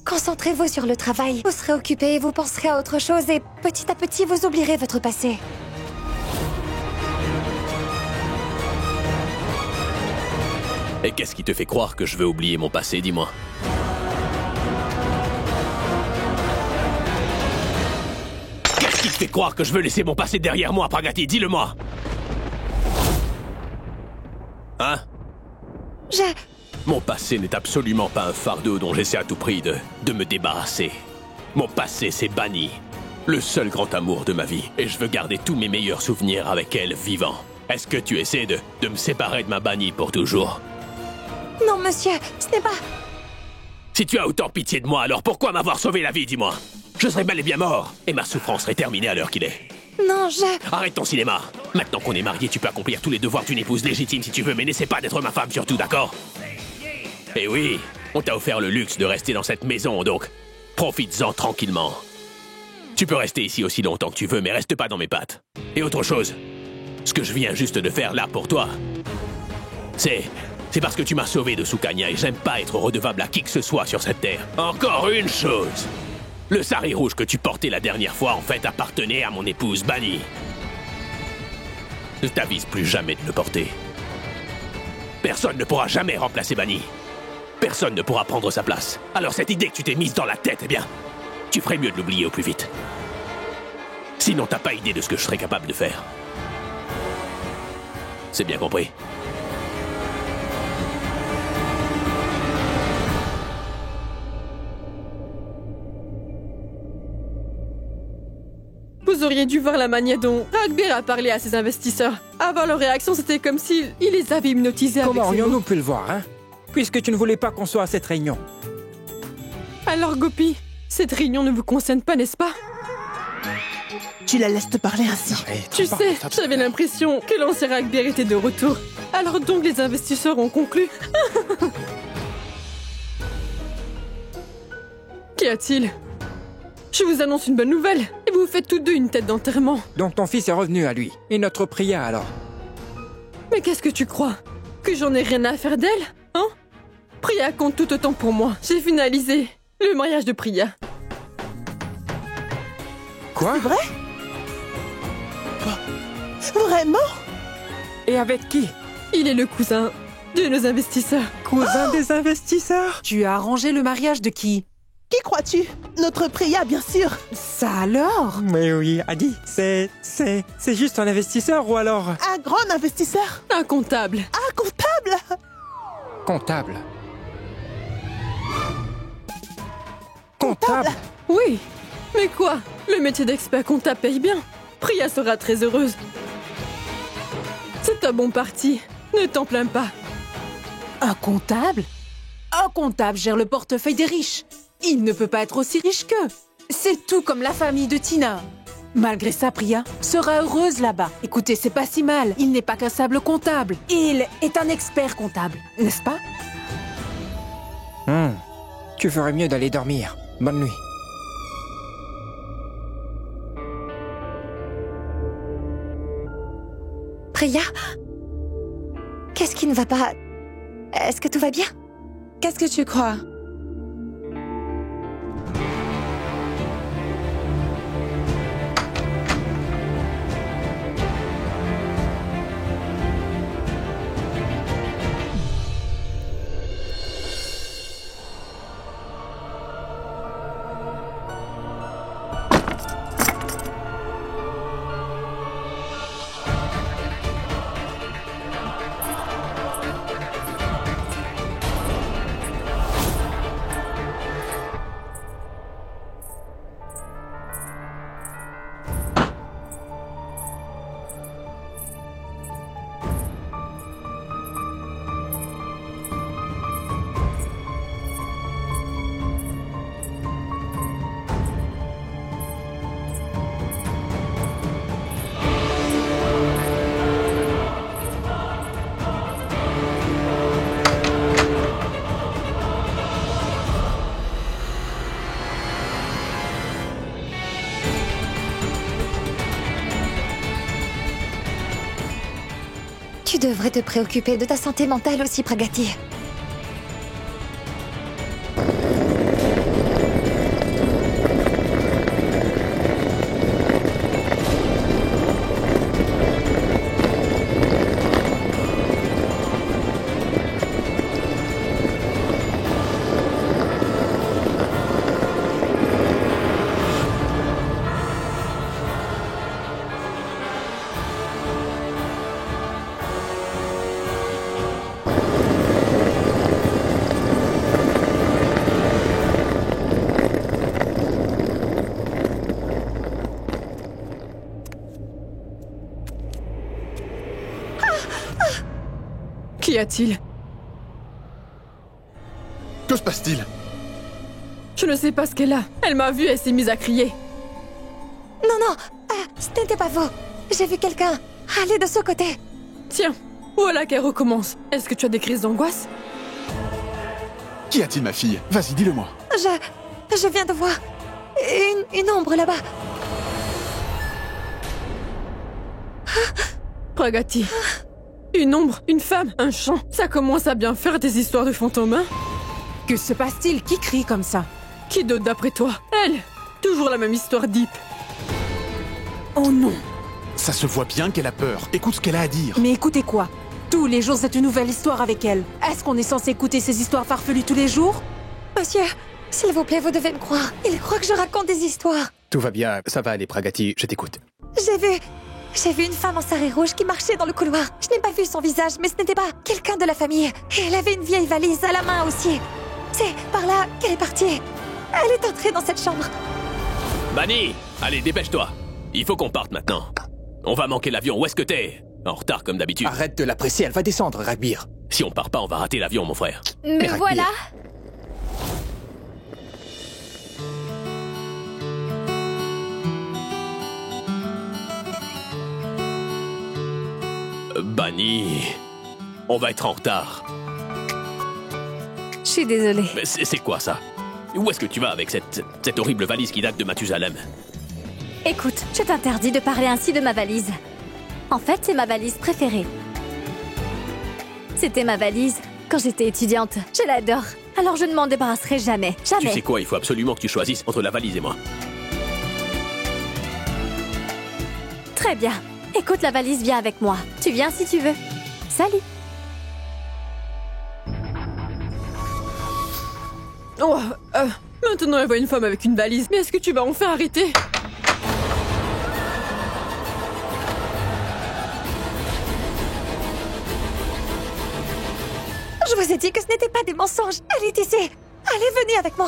Concentrez-vous sur le travail. Vous serez occupé, vous penserez à autre chose et petit à petit, vous oublierez votre passé. Et qu'est-ce qui te fait croire que je veux oublier mon passé, dis-moi? Qu'est-ce qui te fait croire que je veux laisser mon passé derrière moi, Pragati? Dis-le-moi! Hein? Mon passé n'est absolument pas un fardeau dont j'essaie à tout prix de me débarrasser. Mon passé, c'est Bunny, le seul grand amour de ma vie. Et je veux garder tous mes meilleurs souvenirs avec elle, vivant. Est-ce que tu essaies de me séparer de ma Bunny pour toujours? Non, monsieur, ce n'est pas... Si tu as autant pitié de moi, alors pourquoi m'avoir sauvé la vie, dis-moi? Je serais bel et bien mort, et ma souffrance serait terminée à l'heure qu'il est. Non, Arrête ton cinéma. Maintenant qu'on est mariés, tu peux accomplir tous les devoirs d'une épouse légitime si tu veux, mais n'essaie pas d'être ma femme surtout, d'accord? Eh oui, on t'a offert le luxe de rester dans cette maison, donc profites-en tranquillement. Tu peux rester ici aussi longtemps que tu veux, mais reste pas dans mes pattes. Et autre chose, ce que je viens juste de faire là pour toi, c'est parce que tu m'as sauvé de Sukanya et j'aime pas être redevable à qui que ce soit sur cette terre. Encore une chose. Le sari rouge que tu portais la dernière fois, en fait, appartenait à mon épouse Bunny. Ne t'avise plus jamais de le porter. Personne ne pourra jamais remplacer Bunny. Personne ne pourra prendre sa place. Alors cette idée que tu t'es mise dans la tête, eh bien, tu ferais mieux de l'oublier au plus vite. Sinon, t'as pas idée de ce que je serais capable de faire. C'est bien compris. Vous auriez dû voir la manière dont Ragbir a parlé à ses investisseurs. Avant leur réaction, c'était comme s'il les avait hypnotisés avec ses mots. Comment aurions-nous pu le voir, hein? Puisque tu ne voulais pas qu'on soit à cette réunion. Alors, Gopi, cette réunion ne vous concerne pas, n'est-ce pas? Tu la laisses te parler ainsi. Tu sais, j'avais l'impression que l'ancien Ragbir était de retour. Alors donc les investisseurs ont conclu. Qu'y a-t-il? Je vous annonce une bonne nouvelle, et vous faites tous deux une tête d'enterrement. Donc ton fils est revenu à lui. Et notre Priya, alors? Mais qu'est-ce que tu crois? Que j'en ai rien à faire d'elle? Hein? Priya compte tout autant pour moi. J'ai finalisé le mariage de Priya. Quoi? C'est vrai? Vraiment? Et avec qui? Il est le cousin de nos investisseurs. Cousin des investisseurs? Tu as arrangé le mariage de qui? Qui crois-tu? Notre Priya, bien sûr. Ça alors? Mais oui, Adi, c'est juste un investisseur ou alors... Un grand investisseur. Un comptable. Un comptable. Comptable. Comptable? Oui. Mais quoi? Le métier d'expert comptable paye bien. Priya sera très heureuse. C'est un bon parti. Ne t'en plains pas. Un comptable? Un comptable gère le portefeuille des riches. Il ne peut pas être aussi riche qu'eux. C'est tout comme la famille de Tina. Malgré ça, Priya sera heureuse là-bas. Écoutez, c'est pas si mal. Il n'est pas qu'un simple comptable. Il est un expert comptable, n'est-ce pas? Tu ferais mieux d'aller dormir. Bonne nuit. Priya? Qu'est-ce qui ne va pas? Est-ce que tout va bien? Qu'est-ce que tu crois? devrais te préoccuper de ta santé mentale aussi, Pragati. Qu'y a-t-il? Que se passe-t-il? Je ne sais pas ce qu'elle a. Elle m'a vue et s'est mise à crier. Non, non, ce n'était pas vous. J'ai vu quelqu'un. Allez de ce côté. Tiens, voilà qu'elle recommence. Est-ce que tu as des crises d'angoisse? Qu'y a-t-il, ma fille? Vas-y, dis-le-moi. Je viens de voir une ombre là-bas. Pragati. Une ombre, une femme, un chant. Ça commence à bien faire des histoires de fantômes, hein? Que se passe-t-il? Qui crie comme ça? Qui d'autre d'après toi? Elle. Toujours la même histoire deep. Oh non! Ça se voit bien qu'elle a peur. Écoute ce qu'elle a à dire. Mais écoutez quoi? Tous les jours, c'est une nouvelle histoire avec elle. Est-ce qu'on est censé écouter ces histoires farfelues tous les jours? Monsieur, s'il vous plaît, vous devez me croire. Il croit que je raconte des histoires. Tout va bien, ça va aller, Pragati, je t'écoute. J'ai vu une femme en sarré rouge qui marchait dans le couloir. Je n'ai pas vu son visage, mais ce n'était pas quelqu'un de la famille. Et elle avait une vieille valise à la main aussi. C'est par là qu'elle est partie. Elle est entrée dans cette chambre. Bunny, allez, dépêche-toi. Il faut qu'on parte maintenant. On va manquer l'avion, où est-ce que t'es? En retard comme d'habitude. Arrête de la presser, elle va descendre, Ragbir. Si on part pas, on va rater l'avion, mon frère. Me Ragbir. voilà. Bunny, on va être en retard. Je suis désolée. Mais c'est quoi ça? Où est-ce que tu vas avec cette horrible valise qui date de Mathusalem? Écoute, je t'interdis de parler ainsi de ma valise. En fait, c'est ma valise préférée. C'était ma valise quand j'étais étudiante. Je l'adore. Alors je ne m'en débarrasserai jamais. Jamais. Tu sais quoi, il faut absolument que tu choisisses entre la valise et moi. Très bien. Écoute, la valise vient avec moi. Tu viens si tu veux. Salut. Oh, maintenant elle voit une femme avec une valise. Mais est-ce que tu vas enfin arrêter? Je vous ai dit que ce n'était pas des mensonges. Elle est ici. Allez, venez avec moi.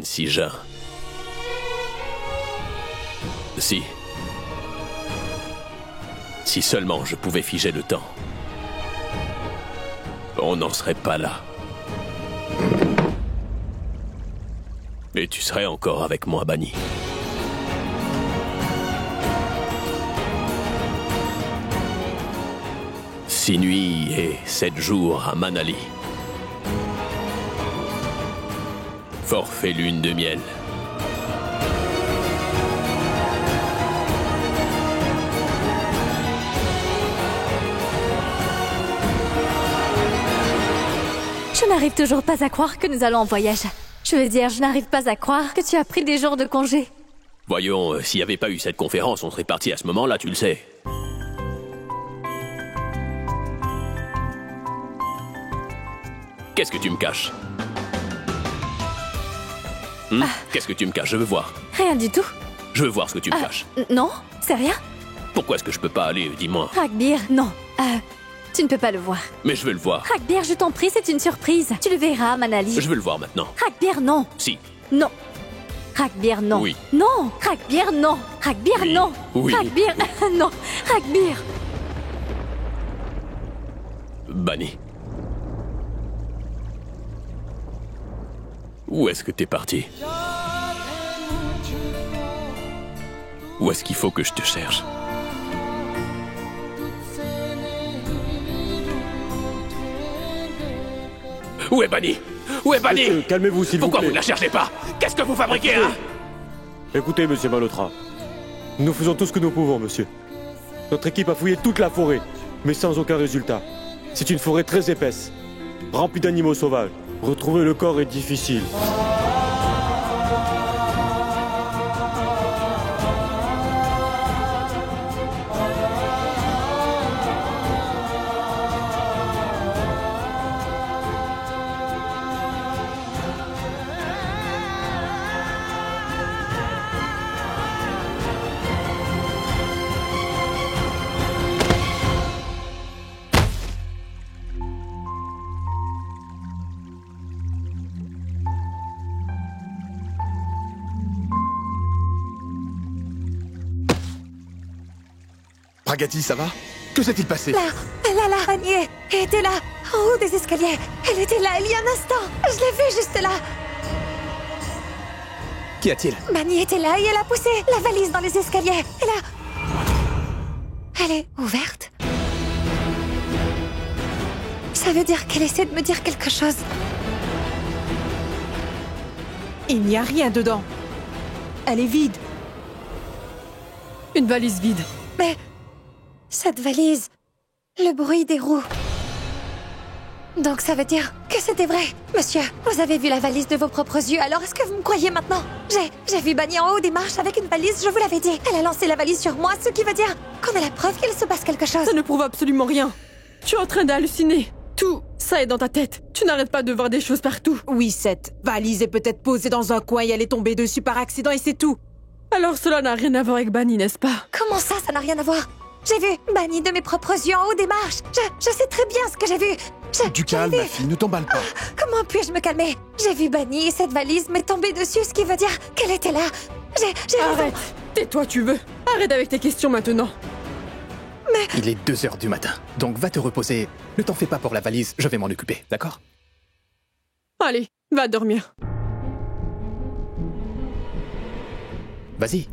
Sija. Si seulement je pouvais figer le temps. On n'en serait pas là. Et tu serais encore avec moi, Bunny. Six nuits et 7 jours à Manali. Forfait lune de miel. n'arrive toujours pas à croire que nous allons en voyage. Je veux dire, je n'arrive pas à croire que tu as pris des jours de congé. Voyons, s'il n'y avait pas eu cette conférence, on serait parti à ce moment-là, tu le sais. Qu'est-ce que tu me caches? Qu'est-ce que tu me caches? Je veux voir. Rien du tout. Je veux voir ce que tu me caches. Non, c'est rien. Pourquoi est-ce que je peux pas aller? Dis-moi. Ragbir, non. Tu ne peux pas le voir. Mais je veux le voir. Ragbir, je t'en prie, c'est une surprise. Tu le verras, Manali. Je veux le voir maintenant. Ragbir, non. Si. Non. Ragbir, non. Oui. Non. Ragbir, non. Ragbir, Oui. non. Oui. Ragbir, non. Ragbir. Bani. Où est-ce que t'es parti? Où est-ce qu'il faut que je te cherche? Où est Bani? Où est Bani? Monsieur, calmez-vous, s'il vous Pourquoi plaît. vous ne la cherchez pas? Qu'est-ce que vous fabriquez, hein? Écoutez, monsieur Malhotra. Nous faisons tout ce que nous pouvons, monsieur. Notre équipe a fouillé toute la forêt, mais sans aucun résultat. C'est une forêt très épaisse, remplie d'animaux sauvages. Retrouver le corps est difficile. Pragati, ça va? Que s'est-il passé? Là, Bani était là, en haut des escaliers. Elle était là il y a un instant. Je l'ai vue juste là. Qu'y a-t-il? Bani était là et elle a poussé la valise dans les escaliers. Et là... Elle est ouverte. Ça veut dire qu'elle essaie de me dire quelque chose. Il n'y a rien dedans. Elle est vide. Une valise vide. Mais... cette valise... le bruit des roues... Donc ça veut dire que c'était vrai. Monsieur, vous avez vu la valise de vos propres yeux, alors est-ce que vous me croyez maintenant? J'ai vu Bani en haut des marches avec une valise, je vous l'avais dit. Elle a lancé la valise sur moi, ce qui veut dire qu'on a la preuve qu'il se passe quelque chose. Ça ne prouve absolument rien. Tu es en train d'halluciner. Tout ça est dans ta tête. Tu n'arrêtes pas de voir des choses partout. Oui, cette valise est peut-être posée dans un coin et elle est tombée dessus par accident et c'est tout. Alors cela n'a rien à voir avec Bani, n'est-ce pas? Comment ça n'a rien à voir? J'ai vu Bani de mes propres yeux en haut des marches. Je sais très bien ce que j'ai vu. Du calme, ma fille, ne t'emballe pas. Comment puis-je me calmer? J'ai vu Bani et cette valise m'est tombée dessus, ce qui veut dire qu'elle était là. J'ai raison. Arrête. Tais-toi, tu veux. Arrête avec tes questions maintenant. Il est 2h du matin, donc va te reposer. Ne t'en fais pas pour la valise, je vais m'en occuper, d'accord? Allez, va dormir. Vas-y.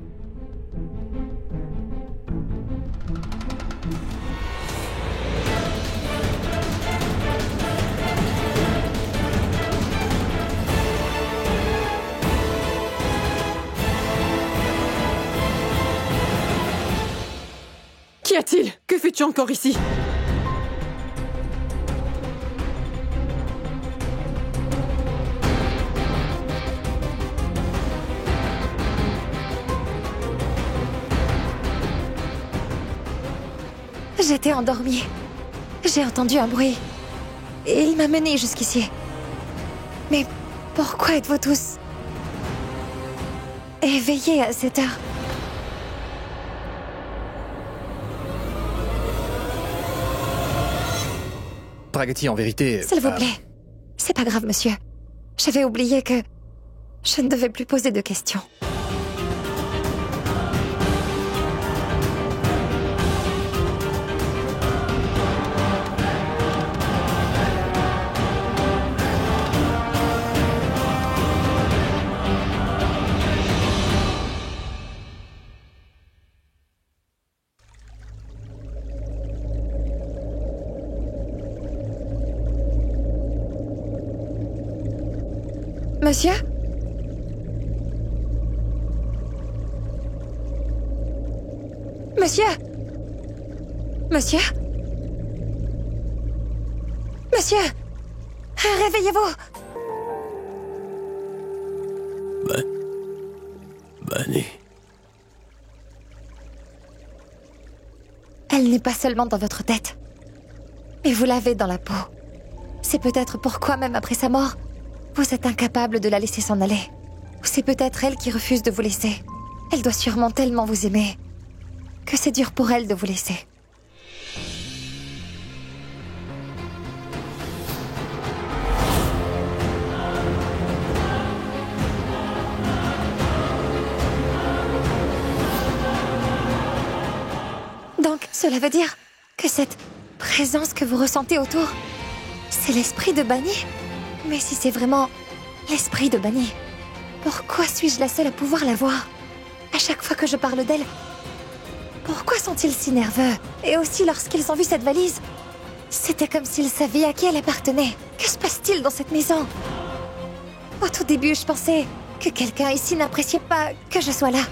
Qu'y a-t-il? Que fais-tu encore ici? J'étais endormie. J'ai entendu un bruit. Et il m'a menée jusqu'ici. Mais pourquoi êtes-vous tous éveillés à cette heure? Pragati, en vérité... S'il vous plaît. C'est pas grave, monsieur. J'avais oublié que je ne devais plus poser de questions. Monsieur? Monsieur? Monsieur? Monsieur? Réveillez-vous! Bunny. Elle n'est pas seulement dans votre tête, mais vous l'avez dans la peau. C'est peut-être pourquoi, même après sa mort, vous êtes incapable de la laisser s'en aller. Ou c'est peut-être elle qui refuse de vous laisser. Elle doit sûrement tellement vous aimer que c'est dur pour elle de vous laisser. Donc, cela veut dire que cette présence que vous ressentez autour, c'est l'esprit de Bunny? Mais si c'est vraiment l'esprit de Bunny, pourquoi suis-je la seule à pouvoir la voir? À chaque fois que je parle d'elle, pourquoi sont-ils si nerveux? Et aussi lorsqu'ils ont vu cette valise, c'était comme s'ils savaient à qui elle appartenait. Que se passe-t-il dans cette maison? Au tout début, je pensais que quelqu'un ici n'appréciait pas que je sois là.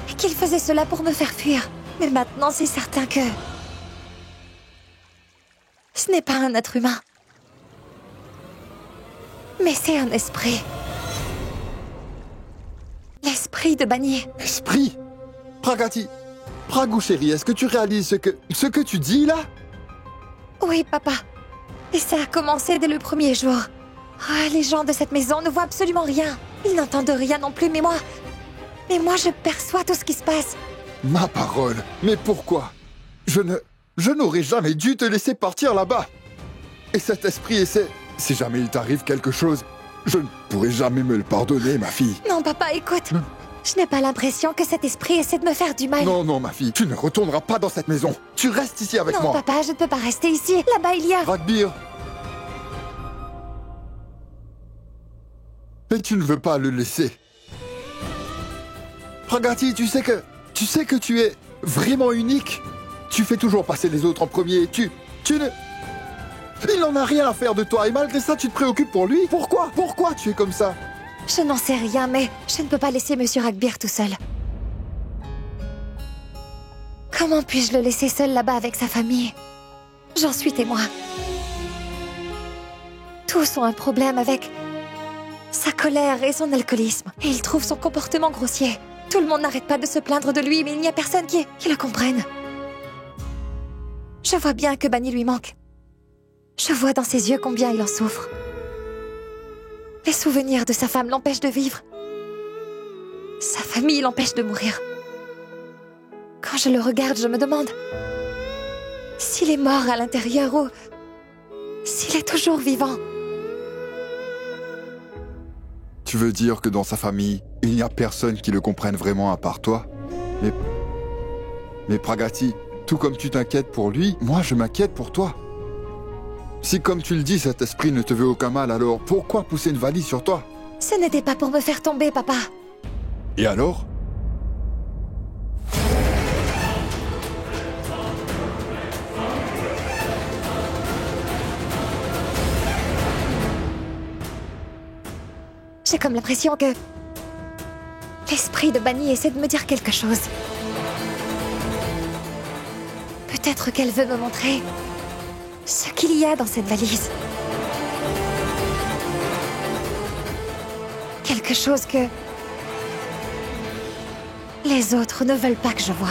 Et qu'il faisait cela pour me faire fuir. Mais maintenant, c'est certain que... ce n'est pas un être humain. Mais c'est un esprit. L'esprit de Bunny. Esprit? Pragati, Pragou chérie, est-ce que tu réalises ce que tu dis là? Oui, papa. Et ça a commencé dès le premier jour. Ah, les gens de cette maison ne voient absolument rien. Ils n'entendent rien non plus, mais moi, je perçois tout ce qui se passe. Ma parole, mais pourquoi? Je n'aurais jamais dû te laisser partir là-bas. Et cet esprit essaie... Si jamais il t'arrive quelque chose, je ne pourrai jamais me le pardonner, ma fille. Non, papa, écoute. Je n'ai pas l'impression que cet esprit essaie de me faire du mal. Non, non, ma fille, tu ne retourneras pas dans cette maison. Tu restes ici avec moi. Non, papa, je ne peux pas rester ici. Là-bas, il y a... Ragbir. Mais tu ne veux pas le laisser. Pragati, tu sais que tu es vraiment unique. Tu fais toujours passer les autres en premier. Tu ne... Il n'en a rien à faire de toi et malgré ça, tu te préoccupes pour lui. Pourquoi? Pourquoi tu es comme ça? Je n'en sais rien, mais je ne peux pas laisser Monsieur Ragbir tout seul. Comment puis-je le laisser seul là-bas avec sa famille? J'en suis témoin. Tous ont un problème avec sa colère et son alcoolisme. Et ils trouvent son comportement grossier. Tout le monde n'arrête pas de se plaindre de lui, mais il n'y a personne qui le comprenne. Je vois bien que Bunny lui manque. Je vois dans ses yeux combien il en souffre. Les souvenirs de sa femme l'empêchent de vivre. Sa famille l'empêche de mourir. Quand je le regarde, je me demande s'il est mort à l'intérieur ou s'il est toujours vivant. Tu veux dire que dans sa famille, il n'y a personne qui le comprenne vraiment à part toi? Mais Pragati, tout comme tu t'inquiètes pour lui, moi je m'inquiète pour toi. Si, comme tu le dis, cet esprit ne te veut aucun mal, alors pourquoi pousser une valise sur toi? Ce n'était pas pour me faire tomber, papa. Et alors? J'ai comme l'impression que l'esprit de Bunny essaie de me dire quelque chose. Peut-être qu'elle veut me montrer ce qu'il y a dans cette valise. Quelque chose que les autres ne veulent pas que je voie.